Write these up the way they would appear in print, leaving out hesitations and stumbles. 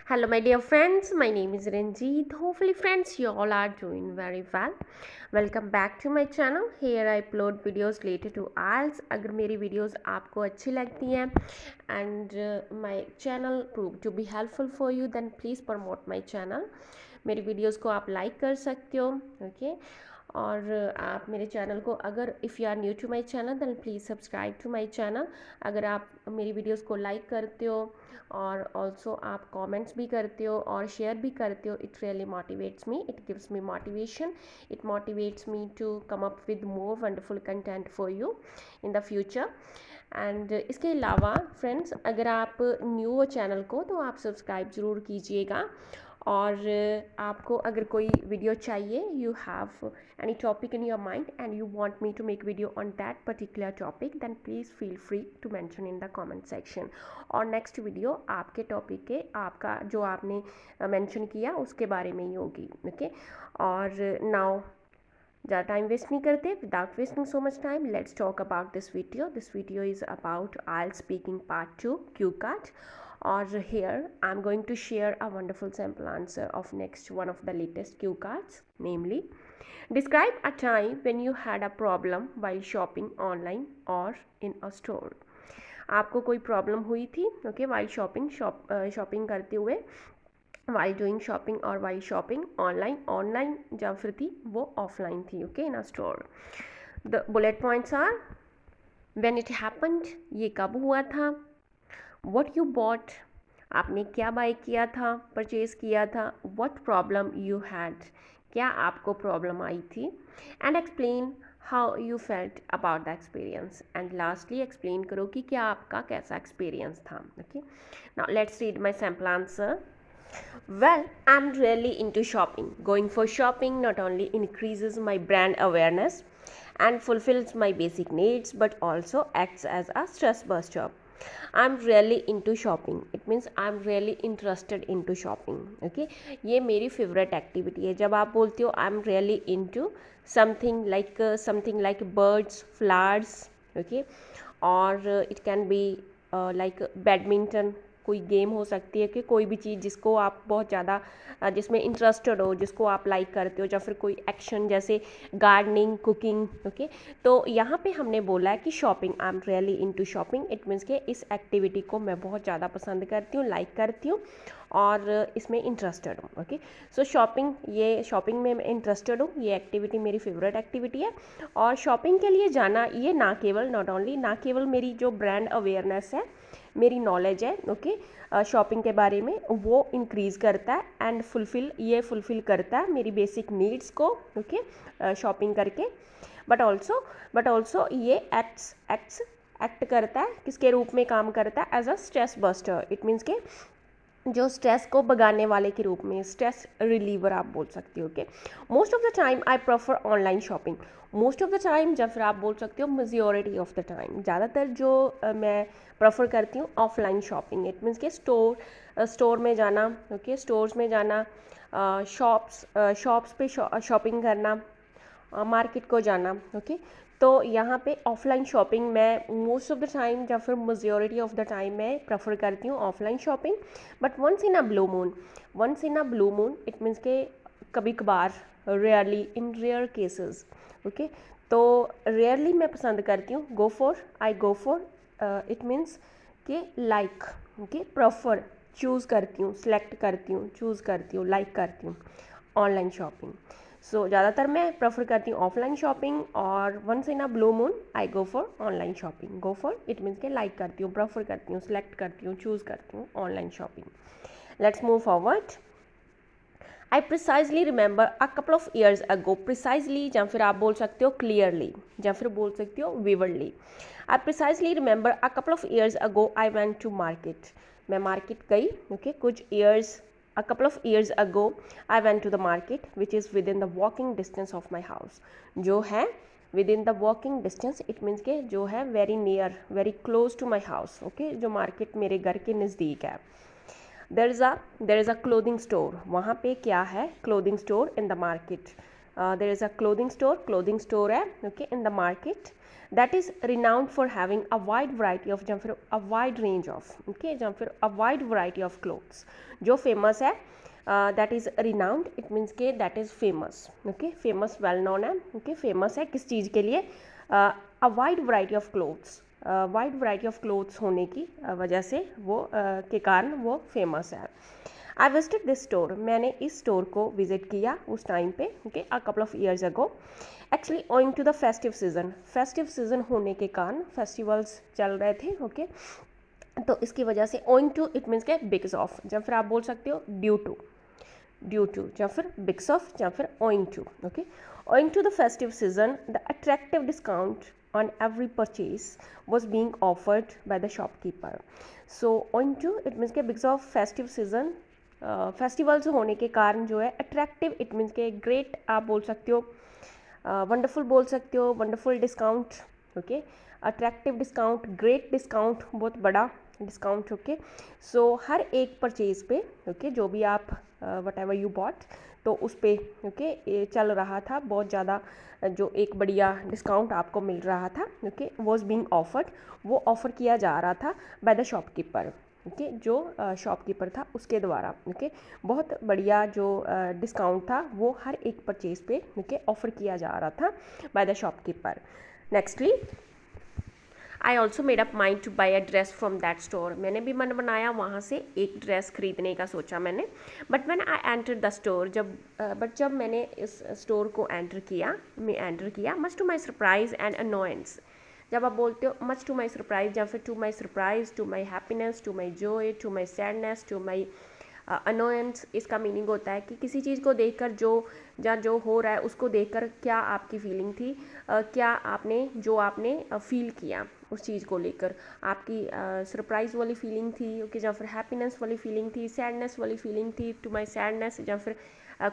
Hello, my dear friends. My name is Ranjeet. Hopefully, friends, you all are doing very well. Welcome back to my channel. Here I upload videos related to IELTS. अगर मेरी videos आपको अच्छी लगती हैं and my channel prove to be helpful for you, then please promote my channel. मेरी videos को आप like कर सकते हो, okay? और आप मेरे चैनल को अगर if you are new to my channel then please subscribe to my channel. अगर आप मेरी वीडियोस को लाइक करते हो और ऑल्सो आप कमेंट्स भी करते हो और शेयर भी करते हो, it really motivates me, it gives me motivation, it motivates me to come up with more wonderful content for you in the future. And इसके अलावा फ्रेंड्स, अगर आप न्यू हो चैनल को तो आप सब्सक्राइब ज़रूर कीजिएगा। और आपको अगर कोई वीडियो चाहिए, you have any topic in your mind and you want me to make video on that particular topic, then please feel free to mention in the comment section. और नेक्स्ट वीडियो आपके topic के आपका जो आपने mention किया उसके बारे में ही होगी, ओके। और नाउ ज़्यादा टाइम वेस्ट नहीं करते, without wasting so much time, let's talk about this video. This video is about IELTS speaking part 2 Q card. Or here I'm going to share a wonderful sample answer of next one of the latest cue cards, namely describe a time when you had a problem while shopping online or in a store. आपको कोई problem हुई थी, okay, while shopping करते हुए, while doing shopping और while shopping online जब फिर थी वो ऑफलाइन थी, okay, in a store. The bullet points are when it happened, ये कब हुआ था, वट यू बॉट, आपने क्या बाय किया था, परचेज किया था, वट प्रॉब्लम यू हैड, क्या आपको प्रॉब्लम आई थी, and explain how you felt about the experience, and lastly explain करो कि क्या आपका कैसा एक्सपीरियंस था, okay. Now let's read my sample answer. Well, I'm really into shopping. Going for shopping not only increases my brand awareness and fulfills my basic needs, but also acts as a stress buster. I'm really into shopping. It means I'm really interested into shopping. Okay, ये मेरी favorite activity है. जब आप बोलते हो I'm really into something like birds, flowers, okay, or it can be like badminton, कोई game हो सकती है कि कोई भी चीज़ जिसको आप बहुत ज़्यादा जिसमें इंटरेस्टेड हो, जिसको आप लाइक करते हो, या फिर कोई एक्शन जैसे गार्डनिंग, कुकिंग, ओके। तो यहाँ पे हमने बोला है कि shopping, I am really into shopping, it means कि इस एक्टिविटी को मैं बहुत ज़्यादा पसंद करती हूँ, लाइक करती हूँ और इसमें इंटरेस्टेड हूँ, ओके। सो शॉपिंग में मैं इंटरेस्टेड हूँ, ये एक्टिविटी मेरी फेवरेट एक्टिविटी है। और शॉपिंग के लिए जाना ये ना केवल मेरी जो ब्रांड अवेयरनेस है, मेरी नॉलेज है, ओके, शॉपिंग के बारे में, वो इंक्रीज़ करता है एंड फुलफ़िल करता है मेरी बेसिक नीड्स को, ओके, शॉपिंग करके। बट ऑल्सो ये एक्ट करता है, किसके रूप में काम करता है, as a stress buster. It means के जो स्ट्रेस को भगाने वाले के रूप में, स्ट्रेस रिलीवर आप बोल सकते हो, okay. Most of the time I prefer online shopping. Most of the time या फिर आप बोल सकते हो मेजॉरिटी ऑफ द टाइम, ज़्यादातर जो मैं प्रेफर करती हूँ ऑफलाइन शॉपिंग। इट मीन्स के स्टोर में जाना, ओके, स्टोर्स में जाना, शॉप्स पे शॉपिंग करना, मार्केट को जाना, ओके। तो यहाँ पे ऑफलाइन शॉपिंग मैं मोस्ट ऑफ द टाइम या फिर मेजॉरिटी ऑफ द टाइम मैं प्रेफर करती हूँ offline shopping. But once in a blue moon, it means के कभी कभार, rarely, in rare cases, okay. तो रेयरली मैं पसंद करती हूँ, गो फॉर, इट मीन्स के लाइक, ओके, प्रेफर, चूज़ करती हूँ, सेलेक्ट करती हूँ, चूज़ करती हूँ, लाइक करती हूँ ऑनलाइन शॉपिंग। सो ज़्यादातर मैं प्रेफर करती हूँ ऑफलाइन शॉपिंग, और once in a blue moon I go for online shopping. Go for it means के लाइक करती हूँ, प्रेफर करती हूँ, सेलेक्ट करती हूँ, चूज़ करती हूँ online shopping. Let's move forward. I precisely remember a couple of years ago, precisely या फिर आप बोल सकते हो क्लियरली, या फिर बोल सकते हो vividly. I precisely remember a couple of years ago I went to market, मैं मार्केट गई, ओके, कुछ years, a couple of years ago I went to the market which is within the walking distance of my house. जो है within the walking distance, it means के जो है very near, very close to my house, okay, जो market मेरे घर के नज़दीक है। there is a clothing store, वहाँ पे क्या है, clothing store in the market. There is a clothing store है, okay, in the market. That is renowned for having a wide variety of, या फिर a wide range of, okay, या फिर a wide variety of clothes, जो famous है, that is renowned, it means के that is famous, okay, famous well known है, okay, famous है किस चीज़ के लिए, a wide variety of clothes, wide variety of clothes होने की वजह से वो के कारण वो फेमस है। आई विजिटेड दिस स्टोर, मैंने इस स्टोर को विजिट किया उस टाइम पे, okay, a couple of years ago, actually owing to the festive season होने के कारण, फेस्टिवल्स चल रहे थे, ओके, तो इसकी वजह से ओइंग टू इट मीन्स के बिकॉज ऑफ, या फिर आप बोल सकते हो ड्यू टू या फिर बिकॉज ऑफ या फिर owing to, okay, owing to the festive season the attractive discount on every purchase was being offered by the shopkeeper. So owing to it means के because of festive season, festivals होने के कारण जो है attractive it means के great आप बोल सकते हो, वंडरफुल बोल सकते हो, wonderful discount, okay, attractive discount, great discount, बहुत बड़ा डिस्काउंट, ओके। सो हर एक परचेज पे, ओके, जो भी आप वट एवर यू बॉट, तो उस पर ओके चल रहा था बहुत ज़्यादा, जो एक बढ़िया डिस्काउंट आपको मिल रहा था, ओके, वॉज बीइंग ऑफर्ड, वो ऑफ़र किया जा रहा था बाय द शॉपकीपर, ओके, जो शॉपकीपर था उसके द्वारा, ओके, बहुत बढ़िया जो डिस्काउंट था वो हर एक परचेज पे, ओके, ऑफ़र किया जा रहा था by the shopkeeper. Nextly I also made up mind two by a dress from that store, मैंने भी मन बनाया वहाँ से एक ड्रेस खरीदने का सोचा मैंने, but when I enter the store, जब मैंने इस स्टोर को एंटर किया, much to my surprise and annoyance, जब आप बोलते हो मच टू माई सरप्राइज या फिर to my surprise, to my happiness, to my joy, to my sadness, to my annoyance, इसका मीनिंग होता है कि किसी चीज़ को देखकर जो हो रहा है उसको देखकर क्या आपकी फीलिंग थी, क्या आपने फील किया उस चीज़ को लेकर, आपकी सरप्राइज़ वाली फीलिंग थी, ओके, या फिर हैप्पीनेस वाली फीलिंग थी, सैडनेस वाली फीलिंग थी, टू माई सैडनेस, या फिर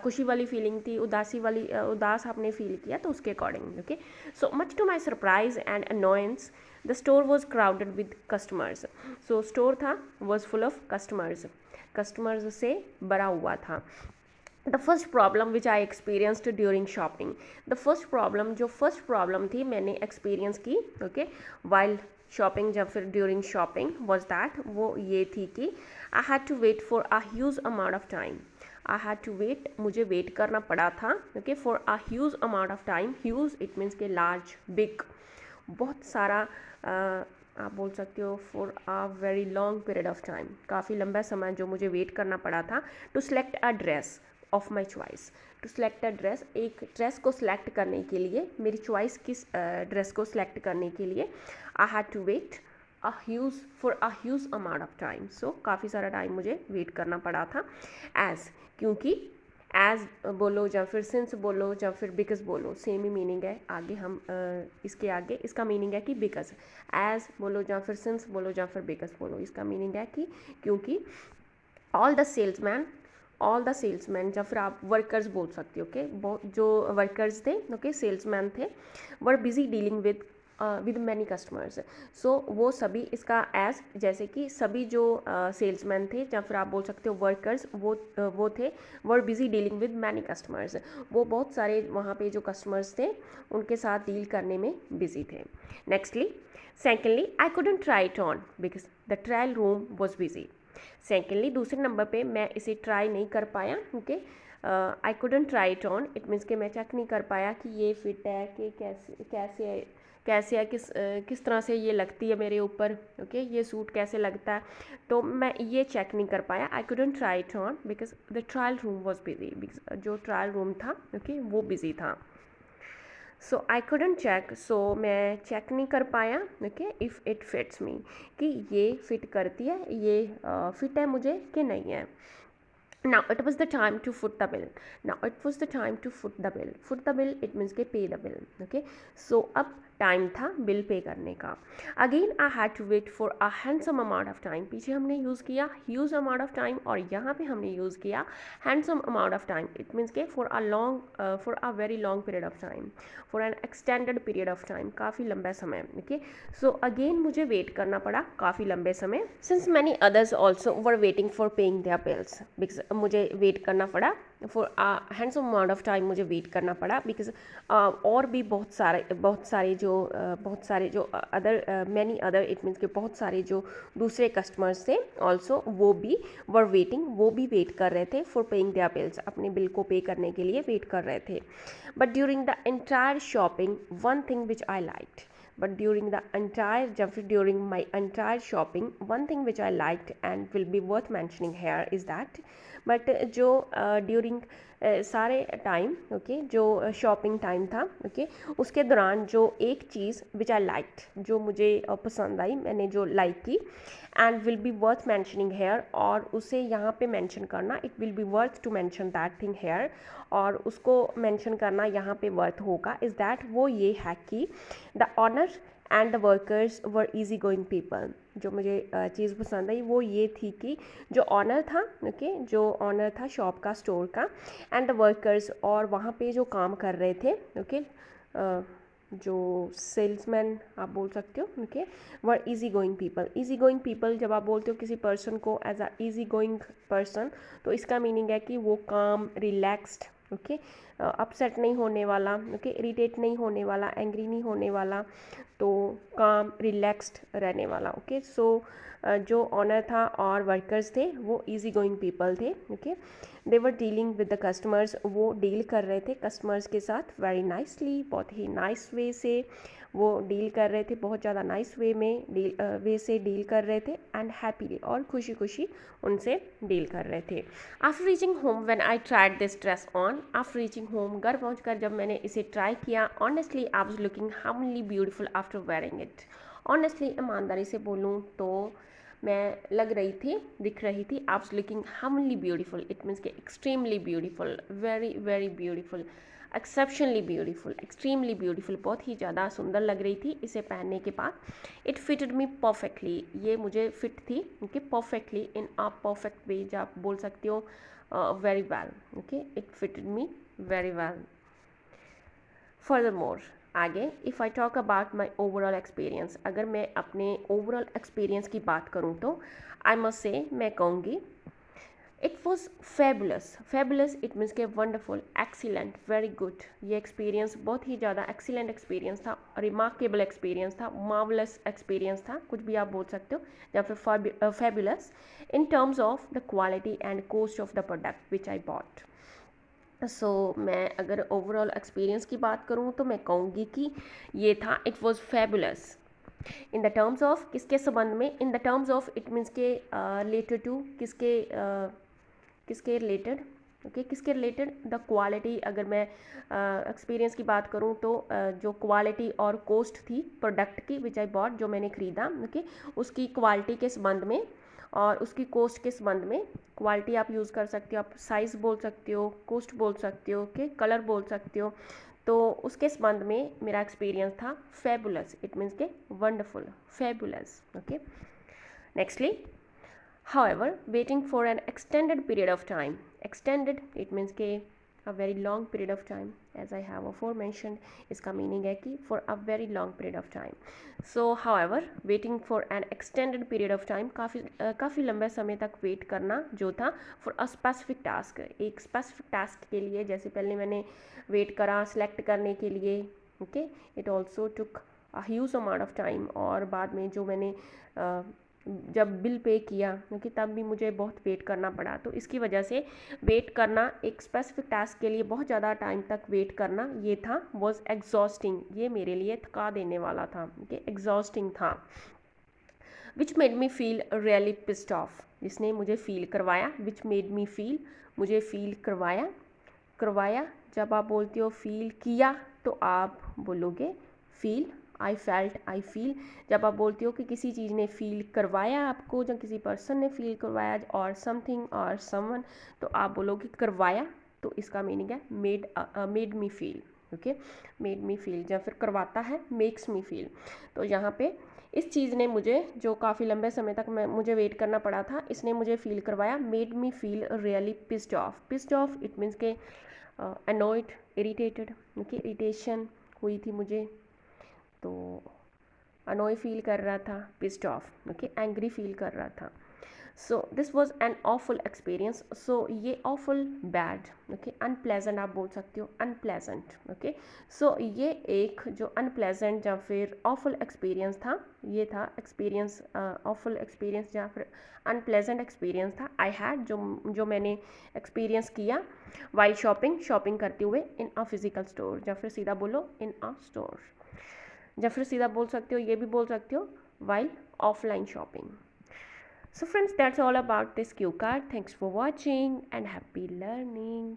खुशी वाली फीलिंग थी, उदास आपने फील किया, तो उसके according, okay. So much to my surprise and annoyance the store was crowded with customers, so store था वॉज फुल ऑफ कस्टमर्स से भरा हुआ था। The first problem which I experienced during shopping, the first problem थी मैंने experience की, okay, while shopping या फिर ड्यूरिंग शॉपिंग वॉज दैट, वो ये थी कि I had to wait for a huge amount of time, I had to wait, मुझे वेट करना पड़ा था, okay, for a huge amount of time, huge it means के लार्ज, बिग, बहुत सारा आप बोल सकते हो, for a very long period of time, काफ़ी लंबा समय जो मुझे वेट करना पड़ा था, to select a dress of my choice, to select a dress, एक ड्रेस को सिलेक्ट करने के लिए, मेरी चॉइस किस ड्रेस को सिलेक्ट करने के लिए, I had to wait for a huge amount of time, so काफ़ी सारा टाइम मुझे वेट करना पड़ा था, क्योंकि एज बोलो या फिर सिंस बोलो या फिर बिकॉज बोलो, सेम ही मीनिंग है, आगे हम इसके आगे इसका मीनिंग है कि बिकॉज, एज बोलो या फिर सिंस बोलो या फिर बिकॉज बोलो, इसका मीनिंग है कि क्योंकि ऑल द सेल्समैन या फिर आप वर्कर्स बोल सकते हो, ओके, जो वर्कर्स थे, ओके, सेल्समैन थे, were busy dealing with many customers, so वो सभी, इसका एज जैसे कि सभी जो सेल्समैन थे या फिर आप बोल सकते हो वर्कर्स, वो थे, were busy dealing with many customers, वो बहुत सारे वहाँ पे जो कस्टमर्स थे उनके साथ डील करने में बिजी थे। Nextly secondly I couldn't try it on because the trial room was busy, secondly दूसरे नंबर पे मैं इसे ट्राई नहीं कर पाया, okay, I couldn't try it on, it means कि मैं चेक नहीं कर पाया कि ये फिट है, कि कैसे है, किस तरह से ये लगती है मेरे ऊपर, ओके, ये सूट कैसे लगता है, तो मैं ये चेक नहीं कर पाया, I couldn't try it on because the trial room was busy, जो ट्रायल रूम था, ओके, वो बिजी था, सो आई कुडंट चेक, सो मैं चेक नहीं कर पाया, okay, if it fits me, कि ये फिट करती है, ये फिट है मुझे कि नहीं है। Now it was the time to foot the bill. Foot the bill, it means के pay the bill, okay. So अब टाइम था बिल पे करने का। Again I had to wait for a handsome amount of time, पीछे हमने use किया huge amount of time और यहाँ पे हमने यूज़ किया handsome amount of time, it means के for a very long period of time, for an extended period of time, काफ़ी लंबा समय, ओके। सो अगेन मुझे वेट करना पड़ा काफ़ी लंबे समय, since many others also were waiting for paying their bills, because मुझे वेट करना पड़ा for handsome amount of time, मुझे वेट करना पड़ा बिकॉज और भी बहुत सारे जो बहुत सारे जो other many other it means के बहुत सारे जो दूसरे कस्टमर्स थे ऑल्सो वो भी वर वेटिंग, वो भी वेट कर रहे थे फॉर पेइंग देयर बिल्स, अपने बिल को पे करने के लिए वेट कर रहे थे. But during the entire shopping one thing which I liked, but during the entire जब फिर during my entire shopping one thing which I liked and will be worth mentioning here is that but जो during सारे time okay जो shopping time था okay उसके दौरान जो एक चीज़ विच आई लाइक्ड, जो मुझे पसंद आई, मैंने जो लाइक की and will be worth mentioning here, और उसे यहाँ पे मेंशन करना, it will be worth to mention that thing here, और उसको मेंशन करना यहाँ पे वर्थ होगा, इज़ दैट वो ये है कि the owner and the workers were easy going people. जो मुझे चीज़ पसंद आई वो ये थी कि जो ऑनर था ओके जो ऑनर था शॉप का, स्टोर का, एंड द वर्कर्स, और वहाँ पे जो काम कर रहे थे ओके जो सेल्समैन आप बोल सकते हो okay were easy going people. Easy going people जब आप बोलते हो किसी पर्सन को as a easy going person, तो इसका मीनिंग है कि वो काम, रिलैक्स्ड ओके, अपसेट नहीं होने वाला ओके, इरिटेट नहीं होने वाला, एंग्री नहीं होने वाला, तो काम, रिलैक्स्ड रहने वाला ओके. सो जो ऑनर था और वर्कर्स थे वो इजी गोइंग पीपल थे okay. They were dealing with the customers, वो डील कर रहे थे कस्टमर्स के साथ वेरी नाइसली, बहुत ही नाइस वे से वो डील कर रहे थे, बहुत ज़्यादा नाइस वे में वे से डील कर रहे थे, एंड हैप्पीली और खुशी खुशी उनसे डील कर रहे थे. After reaching home when I tried this dress on, after reaching home घर पहुँच कर जब मैंने इसे ट्राई किया, honestly I was looking wholly beautiful after wearing it. Honestly ईमानदारी से बोलूँ तो मैं लग रही थी, दिख रही थी, I was looking wholly beautiful, it means के extremely beautiful, very very beautiful, exceptionally beautiful, extremely beautiful, बहुत ही ज़्यादा सुंदर लग रही थी इसे पहनने के बाद. इट फिटेड मी परफेक्टली, ये मुझे फिट थी okay perfectly, in a perfect way जो आप बोल सकते हो very well okay. It fitted me very well. Furthermore आगे if I talk about my overall experience, अगर मैं अपने ओवरऑल एक्सपीरियंस की बात करूँ तो आई मस्ट से मैं कहूँगी it was fabulous. Fabulous it means के वंडरफुल, एक्सीलेंट, वेरी गुड. ये एक्सपीरियंस बहुत ही ज़्यादा एक्सीलेंट एक्सपीरियंस था, रिमार्केबल एक्सपीरियंस था, मार्वलस एक्सपीरियंस था, कुछ भी आप बोल सकते हो, या फिर fabulous in terms of the quality and cost of the product which I bought. So मैं अगर ओवरऑल एक्सपीरियंस की बात करूँ तो मैं कहूँगी कि ये था, it was fabulous in the terms of किसके संबंध में, in the terms of it means के रिलेटेड टू किसके रिलेटेड ओके, किसके रिलेटेड, द क्वालिटी. अगर मैं एक्सपीरियंस की बात करूँ तो जो क्वालिटी और कॉस्ट थी प्रोडक्ट की विच आई बॉट, जो मैंने ख़रीदा ओके, उसकी क्वालिटी के संबंध में और उसकी कॉस्ट के संबंध में. क्वालिटी आप यूज़ कर सकते हो, आप साइज़ बोल सकते हो, कॉस्ट बोल सकते हो ओके, कलर बोल सकते हो, तो उसके संबंध में मेरा एक्सपीरियंस था फेबुलस, इट मीन्स के wonderful, fabulous okay. Nextly however waiting for an extended period of time, extended it means के a very long period of time, as I have aforementioned, इसका meaning है कि for a very long period of time. So however waiting for an extended period of time, काफ़ी लंबे समय तक wait करना जो था for a specific task, एक specific task के लिए, जैसे पहले मैंने वेट करा सेलेक्ट करने के लिए okay, it also took a huge amount of time, और बाद में जो मैंने जब बिल पे किया क्योंकि तब भी मुझे बहुत वेट करना पड़ा. तो इसकी वजह से वेट करना एक स्पेसिफिक टास्क के लिए बहुत ज़्यादा टाइम तक वेट करना ये था वॉज एग्जॉस्टिंग, ये मेरे लिए थका देने वाला था ओके, एग्जॉस्टिंग था. Which made me feel really pissed of, जिसने मुझे फील करवाया, विच मेड मी फील, मुझे फील करवाया, करवाया जब आप बोलते हो फील किया तो आप बोलोगे feel, I felt, I feel. जब आप बोलते हो कि किसी चीज़ ने फील करवाया आपको, जब किसी पर्सन ने फील करवाया और समथिंग और समवन, तो आप बोलोगे करवाया, तो इसका मीनिंग है made me feel okay, made me feel. जब फिर करवाता है मेक्स मी फील. तो यहाँ पे इस चीज़ ने मुझे, जो काफ़ी लंबे समय तक मुझे वेट करना पड़ा था, इसने मुझे फील करवाया, made me feel really pissed off. Pissed off it means के अनॉयड, इरिटेटेड ओके, इरिटेशन हुई थी मुझे, तो अनोय फील कर रहा था, pissed off okay, angry feel कर रहा था. So this was an awful experience. So ये ऑफुल बैड, ओके. अनप्लेजेंट आप बोल सकते हो, अनप्लेजेंट, ओके. सो ये एक जो अनप्लेजेंट या फिर ऑफुल एक्सपीरियंस था, ये था एक्सपीरियंस, ऑफुल एक्सपीरियंस या फिर अनप्लेजेंट एक्सपीरियंस था आई हैड, जो मैंने एक्सपीरियंस किया वाइल शॉपिंग करते हुए इन अ फिजिकल स्टोर, या फिर सीधा बोलो इन अ स्टोर, या फिर सीधा बोल सकते हो, ये भी बोल सकते हो while offline shopping. So friends, that's all about this cue card. Thanks for watching and happy learning.